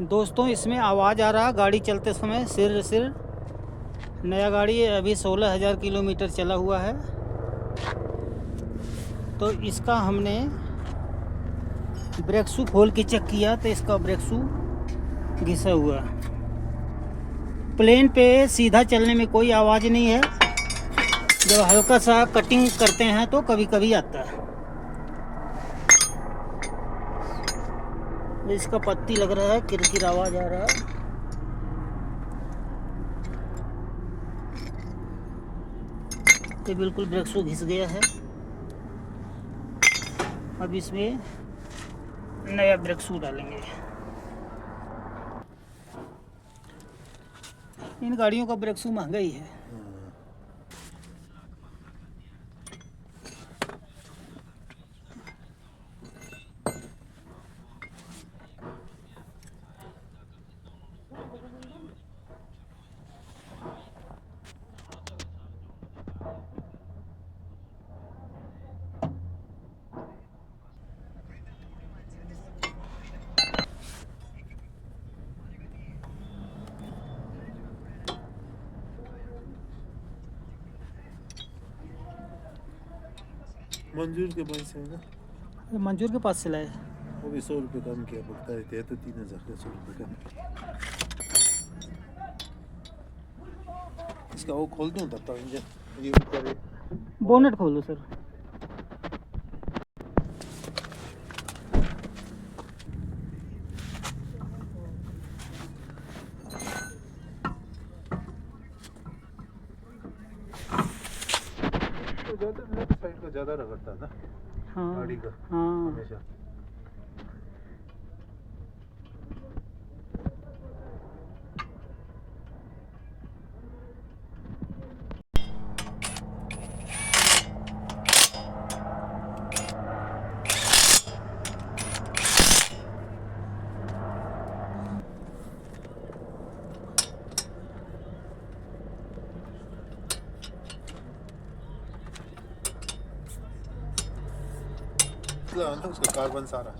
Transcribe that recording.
दोस्तों इसमें आवाज़ आ रहा गाड़ी चलते समय सिर सिर। नया गाड़ी है, अभी 16,000 किलोमीटर चला हुआ है। तो इसका हमने ब्रेक शू खोल के चेक किया तो इसका ब्रेक शू घिसा हुआ। प्लेन पे सीधा चलने में कोई आवाज़ नहीं है, जब हल्का सा कटिंग करते हैं तो कभी कभी आता है। इसका पत्ती लग रहा है, किरकिर आवाज़ आ रहा है। ये बिल्कुल ब्रेक शू घिस गया है। अब इसमें नया ब्रेक शू डालेंगे। इन गाड़ियों का ब्रेक शू महंगा ही है। मंजूर के पास है ना, मंजूर के पास से लाए। वो भी 100 रुपये कम किया, बोलता है तो 3,000 का 100 रुपये कम। इसका वो खोल दूँ तब तक इंजन ये ऊपर है। बोनेट खोलो सर। तो ज़्यादा लेफ्ट साइड का ज़्यादा रगड़ता था हाँ गाड़ी का हाँ। हमेशा। उसका कार्बन सारा